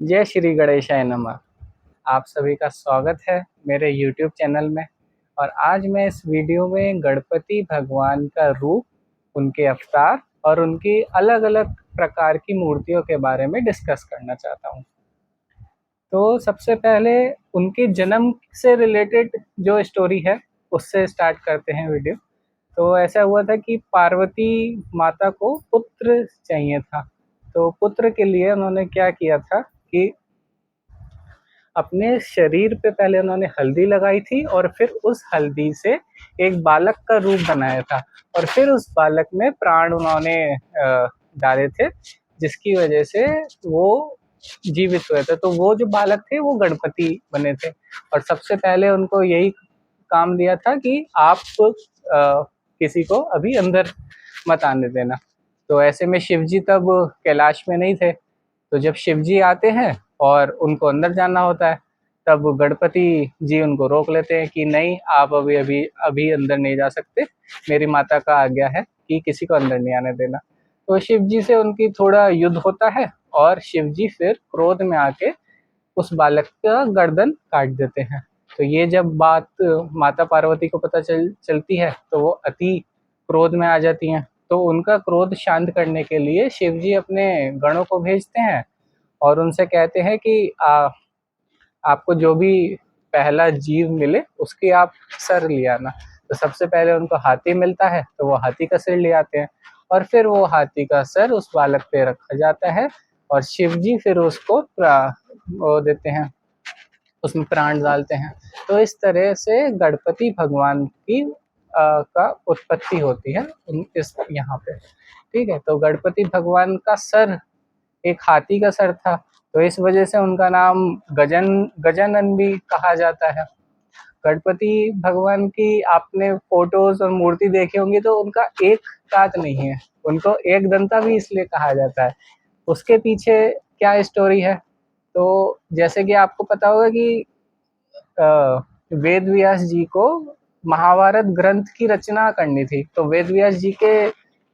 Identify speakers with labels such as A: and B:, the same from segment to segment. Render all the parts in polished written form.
A: जय श्री गणेशाय नमः। आप सभी का स्वागत है मेरे यूट्यूब चैनल में। और आज मैं इस वीडियो में गणपति भगवान का रूप, उनके अवतार और उनकी अलग-अलग प्रकार की मूर्तियों के बारे में डिस्कस करना चाहता हूँ। तो सबसे पहले उनके जन्म से रिलेटेड जो स्टोरी है, उससे स्टार्ट करते हैं वीडियो। तो ऐसा हुआ था कि पार्वती माता को पुत्र चाहिए था। तो पुत्र के लिए उन्होंने क्या किया था कि अपने शरीर पे पहले उन्होंने हल्दी लगाई थी और फिर उस हल्दी से एक बालक का रूप बनाया था और फिर उस बालक में प्राण उन्होंने डाले थे, जिसकी वजह से वो जीवित हुए थे। तो वो जो बालक थे वो गणपति बने थे और सबसे पहले उनको यही काम दिया था कि आप किसी को अभी अंदर मत आने देना। तो ऐसे में शिवजी तब कैलाश में नहीं थे। तो जब शिवजी आते हैं और उनको अंदर जाना होता है, तब गणपति जी उनको रोक लेते हैं कि नहीं, आप अभी अभी अभी अंदर नहीं जा सकते, मेरी माता का आज्ञा है कि किसी को अंदर नहीं आने देना। तो शिवजी से उनकी थोड़ा युद्ध होता है और शिवजी फिर क्रोध में आके उस बालक का गर्दन काट देते हैं। तो ये जब बात माता पार्वती को पता चलती है तो वो अति क्रोध में आ जाती हैं। तो उनका क्रोध शांत करने के लिए शिवजी अपने गणों को भेजते हैं और उनसे कहते हैं कि आपको जो भी पहला जीव मिले उसकी आप सर ले आना। तो सबसे पहले उनको हाथी मिलता है तो वो हाथी का सिर ले आते हैं और फिर वो हाथी का सर उस बालक पे रखा जाता है और शिवजी फिर उसको वो देते हैं, उसमें प्राण डालते हैं। तो इस तरह से गणपति भगवान की का उत्पत्ति होती है इस यहाँ पे। ठीक है, तो गणपति भगवान का सर एक हाथी का सर था, तो इस वजह से उनका नाम गजानन भी कहा जाता है। गणपति भगवान की आपने फोटोज और मूर्ति देखी होंगी तो उनका एक दांत नहीं है, उनको एक दंता भी इसलिए कहा जाता है। उसके पीछे क्या स्टोरी है? तो जैसे कि आपको पता होगा कि वेद व्यास जी को महाभारत ग्रंथ की रचना करनी थी। तो वेद व्यास जी के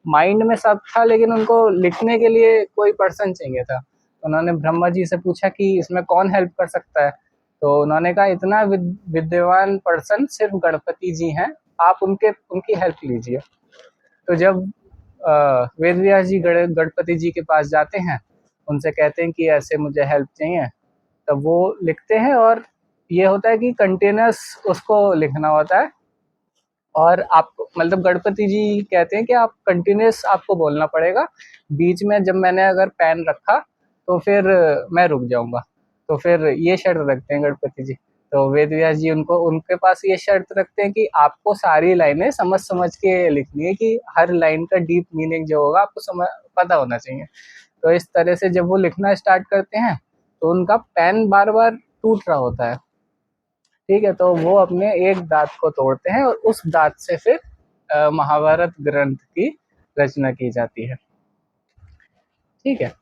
A: माइंड में सब था, लेकिन उनको लिखने के लिए कोई पर्सन चाहिए था। उन्होंने ब्रह्मा जी से पूछा कि इसमें कौन हेल्प कर सकता है। तो उन्होंने कहा इतना विद्यमान पर्सन सिर्फ गणपति जी हैं, आप उनकी हेल्प लीजिए। तो जब वेद व्यास जी गणपति जी के पास जाते हैं, उनसे कहते हैं कि ऐसे मुझे हेल्प चाहिए, तब वो लिखते हैं और ये होता है कि कंटिन्यूस उसको लिखना होता है। और आप मतलब गणपति जी कहते हैं कि आप कंटिन्यूस आपको बोलना पड़ेगा, बीच में जब मैंने अगर पेन रखा तो फिर मैं रुक जाऊंगा। तो फिर ये शर्त रखते हैं गणपति जी। तो वेद व्यास जी उनको उनके पास ये शर्त रखते हैं कि आपको सारी लाइनें समझ समझ के लिखनी है, कि हर लाइन का डीप मीनिंग जो होगा आपको समझ पता होना चाहिए। तो इस तरह से जब वो लिखना स्टार्ट करते हैं तो उनका पेन बार बार टूट रहा होता है। ठीक है, तो वो अपने एक दांत को तोड़ते हैं और उस दांत से फिर महाभारत ग्रंथ की रचना की जाती है। ठीक है,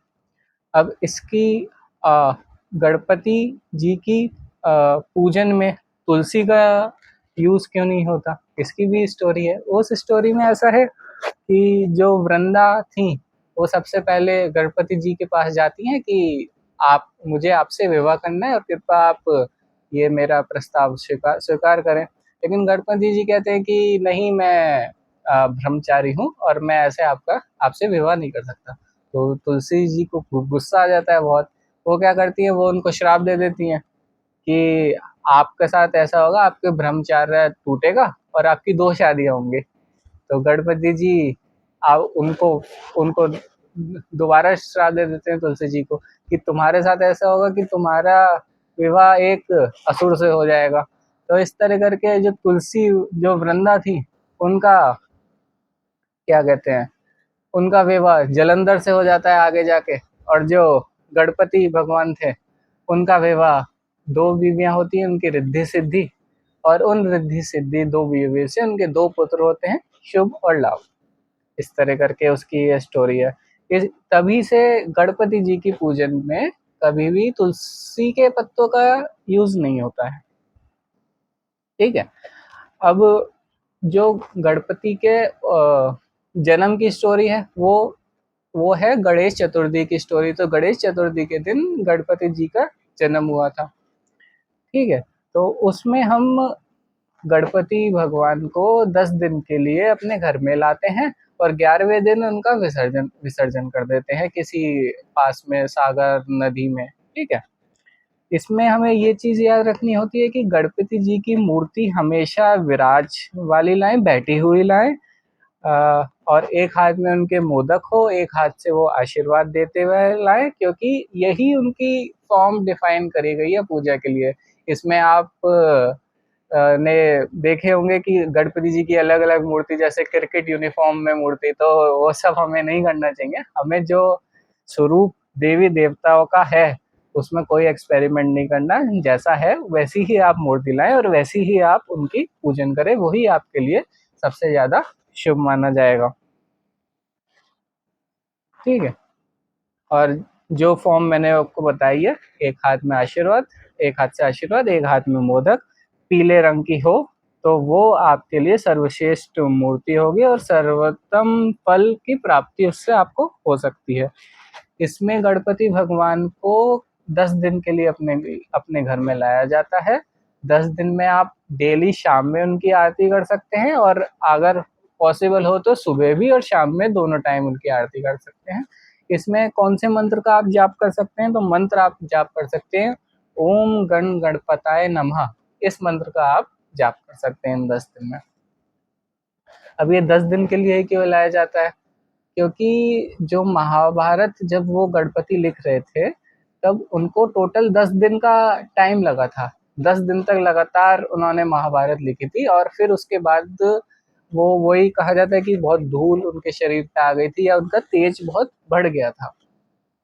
A: अब इसकी गणपति जी की पूजन में तुलसी का यूज क्यों नहीं होता, इसकी भी स्टोरी है। उस स्टोरी में ऐसा है कि जो वृंदा थी वो सबसे पहले गणपति जी के पास जाती हैं कि आप मुझे आपसे विवाह करना है और कृपया आप ये मेरा प्रस्ताव स्वीकार स्वीकार करें। लेकिन गणपति जी कहते हैं कि नहीं, मैं ब्रह्मचारी हूँ और मैं ऐसे आपसे विवाह नहीं कर सकता। तो तुलसी जी को गुस्सा आ जाता है बहुत। वो क्या करती है, वो उनको श्राप दे देती हैं कि आपके साथ ऐसा होगा, आपके ब्रह्मचर्य टूटेगा और आपकी 2 शादियाँ होंगी। तो गणपति जी आप उनको उनको दोबारा श्राप दे देते हैं तुलसी जी को कि तुम्हारे साथ ऐसा होगा कि तुम्हारा विवाह एक असुर से हो जाएगा। तो इस तरह करके जो तुलसी जो वृंदा थी, उनका क्या कहते हैं, उनका विवाह जलंधर से हो जाता है आगे जाके। और जो गणपति भगवान थे, उनका विवाह 2 बीवियां होती हैं उनकी रिद्धि सिद्धि, और उन रिद्धि सिद्धि 2 बीवियों से उनके 2 पुत्र होते हैं, शुभ और लाभ। इस तरह करके उसकी ये स्टोरी है। इस तभी से गणपति जी की पूजन में कभी भी तुलसी के पत्तों का यूज नहीं होता है। ठीक है, अब जो गणपति के जन्म की स्टोरी है वो वो है गणेश चतुर्थी की स्टोरी। तो गणेश चतुर्थी के दिन गणपति जी का जन्म हुआ था। ठीक है, तो उसमें हम गणपति भगवान को 10 दिन के लिए अपने घर में लाते हैं और 11वें दिन उनका विसर्जन विसर्जन कर देते हैं किसी पास में सागर नदी में। ठीक है, इसमें हमें ये चीज याद रखनी होती है कि गणपति जी की मूर्ति हमेशा विराज वाली लाएं, बैठी हुई लाएं, और एक हाथ में उनके मोदक हो, एक हाथ से वो आशीर्वाद देते हुए लाएं, क्योंकि यही उनकी फॉर्म डिफाइन करी गई है पूजा के लिए। इसमें आप ने देखे होंगे कि गणपति जी की अलग अलग मूर्ति, जैसे क्रिकेट यूनिफॉर्म में मूर्ति, तो वो सब हमें नहीं करना चाहिए। हमें जो स्वरूप देवी देवताओं का है उसमें कोई एक्सपेरिमेंट नहीं करना, जैसा है वैसी ही आप मूर्ति लाएं और वैसी ही आप उनकी पूजन करें, वही आपके लिए सबसे ज्यादा शुभ माना जाएगा। ठीक है, और जो फॉर्म मैंने आपको बताई है, एक हाथ में आशीर्वाद, एक हाथ से आशीर्वाद, एक हाथ में मोदक, पीले रंग की हो तो वो आपके लिए सर्वश्रेष्ठ मूर्ति होगी और सर्वोत्तम फल की प्राप्ति उससे आपको हो सकती है। इसमें गणपति भगवान को 10 दिन के लिए अपने अपने घर में लाया जाता है। 10 दिन में आप डेली शाम में उनकी आरती कर सकते हैं, और अगर पॉसिबल हो तो सुबह भी और शाम में दोनों टाइम उनकी आरती कर सकते हैं। इसमें कौन से मंत्र का आप जाप कर सकते हैं? तो मंत्र आप जाप कर सकते हैं ओम गण गणपताय नमः। इस मंत्र का आप जाप कर सकते हैं इन 10 दिन में। अब ये 10 दिन के लिए ही क्यों लाया जाता है? क्योंकि जो महाभारत जब वो गणपति लिख रहे थे तब उनको टोटल 10 दिन का टाइम लगा था। 10 दिन तक लगातार उन्होंने महाभारत लिखी थी, और फिर उसके बाद वो वही कहा जाता है कि बहुत धूल उनके शरीर पे आ गई थी या उनका तेज बहुत बढ़ गया था।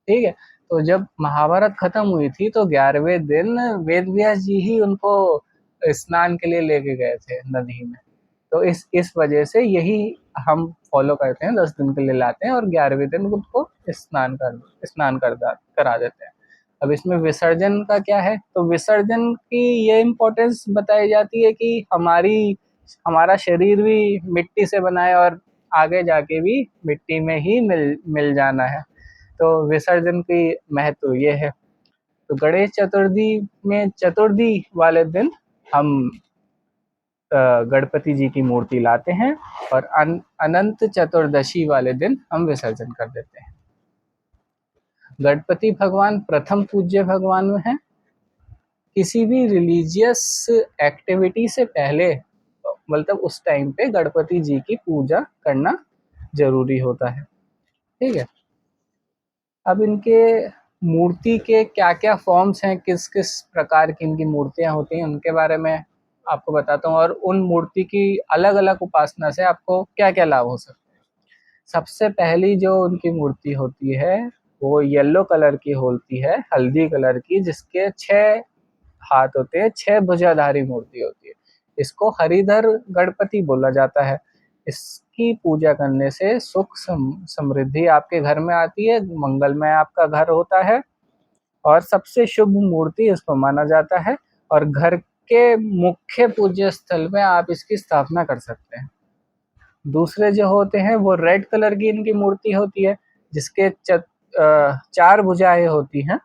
A: ठीक है, तो जब महाभारत खत्म हुई थी तो 11वें दिन वेद व्यास जी ही उनको स्नान के लिए लेके गए थे नदी में। तो इस वजह से यही हम फॉलो करते हैं, 10 दिन के लिए लाते हैं और 11वें दिन उनको स्नान करा देते हैं। अब इसमें विसर्जन का क्या है? तो विसर्जन की ये इम्पोर्टेंस बताई जाती है कि हमारा शरीर भी मिट्टी से बना है और आगे जाके भी मिट्टी में ही मिल जाना है। तो विसर्जन की महत्व ये है। तो गणेश चतुर्थी में चतुर्थी वाले दिन हम गणपति जी की मूर्ति लाते हैं और अनंत चतुर्दशी वाले दिन हम विसर्जन कर देते हैं। गणपति भगवान प्रथम पूज्य भगवान में है। किसी भी रिलीजियस एक्टिविटी से पहले, मतलब उस टाइम पे गणपति जी की पूजा करना जरूरी होता है। ठीक है, अब इनके मूर्ति के क्या क्या फॉर्म्स हैं, किस किस प्रकार की इनकी मूर्तियां होती हैं, उनके बारे में आपको बताता हूँ, और उन मूर्ति की अलग अलग उपासना से आपको क्या क्या लाभ हो सकते हैं। सबसे पहली जो उनकी मूर्ति होती है वो येलो कलर की होती है, हल्दी कलर की, जिसके 6 हाथ होते हैं, 6 भुजाधारी मूर्ति होती है। इसको हरिधर गणपति बोला जाता है। इसकी पूजा करने से सुख समृद्धि आपके घर में आती है, मंगलमय आपका घर होता है और सबसे शुभ मूर्ति इसको माना जाता है। और घर के मुख्य पूज्य स्थल में आप इसकी स्थापना कर सकते हैं। दूसरे जो होते हैं वो रेड कलर की इनकी मूर्ति होती है, जिसके 4 भुजाएं होती हैं,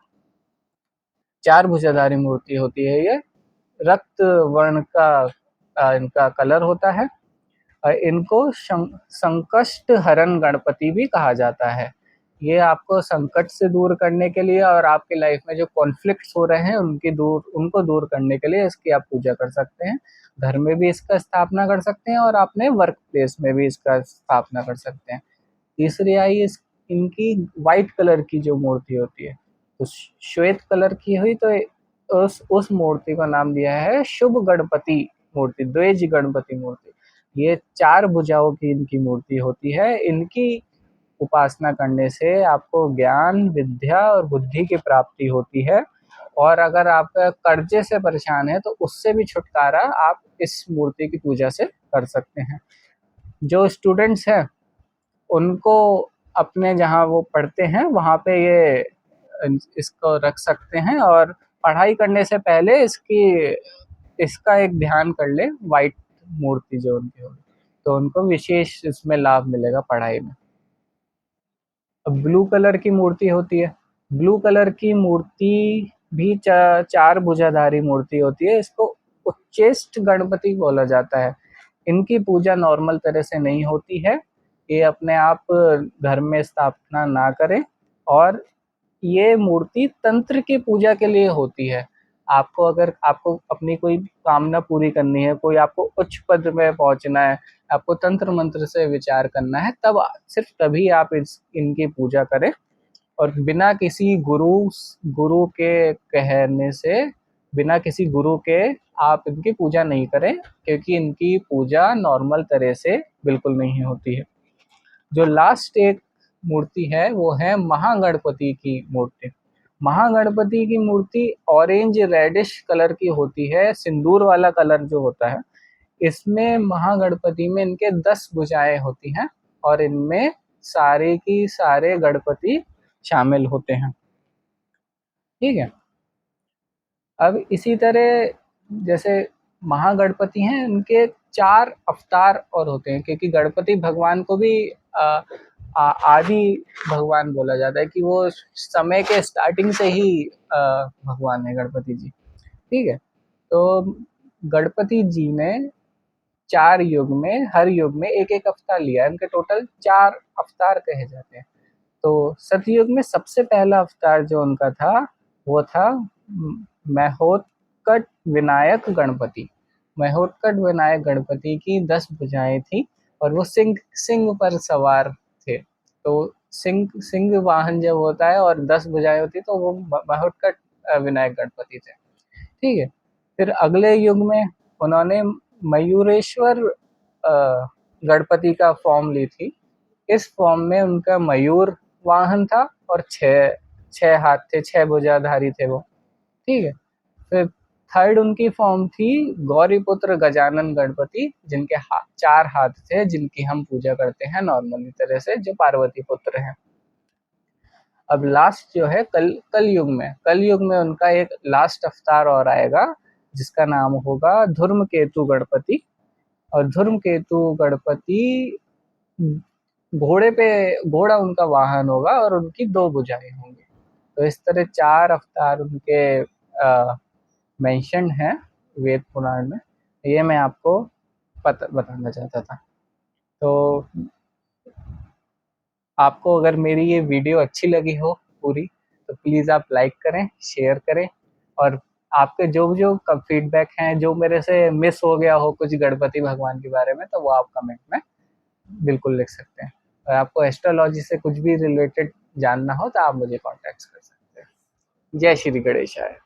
A: 4 भुजाधारी मूर्ति होती है ये। रक्त वर्ण का इनका कलर होता है। इनको संकष्ट हरण गणपति भी कहा जाता है। ये आपको संकट से दूर करने के लिए और आपके लाइफ में जो कॉन्फ्लिक्ट्स हो रहे हैं उनको दूर करने के लिए इसकी आप पूजा कर सकते हैं। घर में भी इसका स्थापना कर सकते हैं और अपने वर्क प्लेस में भी इसका स्थापना कर सकते हैं। तीसरी आई इनकी व्हाइट कलर की जो मूर्ति होती है, तो श्वेत कलर की हुई तो उस मूर्ति का नाम दिया है शुभ गणपति मूर्ति, द्विज गणपति मूर्ति। ये 4 भुजाओं की इनकी मूर्ति होती है। इनकी उपासना करने से आपको ज्ञान, विद्या और बुद्धि की प्राप्ति होती है। और अगर आप कर्जे से परेशान है तो उससे भी छुटकारा आप इस मूर्ति की पूजा से कर सकते हैं। जो स्टूडेंट्स हैं उनको अपने जहाँ वो पढ़ते हैं वहाँ पे ये इसको रख सकते हैं, और पढ़ाई करने से पहले इसका एक ध्यान कर ले, वाइट मूर्ति जो उनकी होगी, तो उनको विशेष इसमें लाभ मिलेगा पढ़ाई में। अब ब्लू कलर की मूर्ति होती है, ब्लू कलर की मूर्ति भी चार भुजाधारी मूर्ति होती है, इसको उच्चेष्ट गणपति बोला जाता है। इनकी पूजा नॉर्मल तरह से नहीं होती है, ये अपने आप घर में स्थापना ना करें, और ये मूर्ति तंत्र की पूजा के लिए होती है। आपको अगर आपको अपनी कोई कामना पूरी करनी है, कोई आपको उच्च पद में पहुंचना है, आपको तंत्र मंत्र से विचार करना है, तब सिर्फ तभी आप इनकी पूजा करें, और बिना किसी गुरु के कहने से, बिना किसी गुरु के आप इनकी पूजा नहीं करें, क्योंकि इनकी पूजा नॉर्मल तरह से बिल्कुल नहीं होती है। जो लास्ट एक मूर्ति है वो है महागणपति की मूर्ति। महागणपति की मूर्ति ऑरेंज रेडिश कलर की होती है, सिंदूर वाला कलर जो होता है। इसमें महागणपति में इनके 10 भुजाएं होती हैं, और इनमें सारे की सारे गणपति शामिल होते हैं। ठीक है। अब इसी तरह जैसे महागणपति हैं, इनके 4 अवतार और होते हैं, क्योंकि गणपति भगवान को भी आदि भगवान बोला जाता है, कि वो समय के स्टार्टिंग से ही भगवान है गणपति जी। ठीक है। तो गणपति जी ने 4 युग में, हर युग में एक एक अवतार लिया है, इनके टोटल 4 अवतार कहे जाते हैं। तो सतयुग में सबसे पहला अवतार जो उनका था वो था महोत्कट विनायक गणपति। महोत्कट विनायक गणपति की 10 भुजाएं थी, और वो सिंह सिंह पर सवार थे। तो सिंह वाहन जब होता है और 10 भुजाएं होती, तो वो महोत्कट विनायक गणपति थे। ठीक है। फिर अगले युग में उन्होंने मयूरेश्वर गणपति का फॉर्म ली थी। इस फॉर्म में उनका मयूर वाहन था, और 6 हाथ थे, 6 भुजाधारी थे वो। ठीक है। फिर थर्ड उनकी फॉर्म थी गौरीपुत्र गजानन गणपति, जिनके 4 हाथ थे, जिनकी हम पूजा करते हैं नॉर्मली तरह से, जो पार्वती पुत्र हैं। अब लास्ट जो है कलयुग में उनका एक लास्ट अवतार और आएगा, जिसका नाम होगा धूम्रकेतु गणपति। और धूम्रकेतु गणपति घोड़ा उनका वाहन होगा, और उनकी 2 भुजाएं होंगी। तो इस तरह 4 अवतार उनके मेंशन है वेद पुराण में। ये मैं आपको बताना चाहता था। तो आपको अगर मेरी ये वीडियो अच्छी लगी हो पूरी, तो प्लीज़ आप लाइक करें, शेयर करें, और आपके जो जो फीडबैक हैं, जो मेरे से मिस हो गया हो कुछ गणपति भगवान के बारे में, तो वो आप कमेंट में बिल्कुल लिख सकते हैं। और आपको एस्ट्रोलॉजी से कुछ भी रिलेटेड जानना हो, तो आप मुझे कॉन्टैक्ट कर सकते हैं। जय श्री गणेशाय।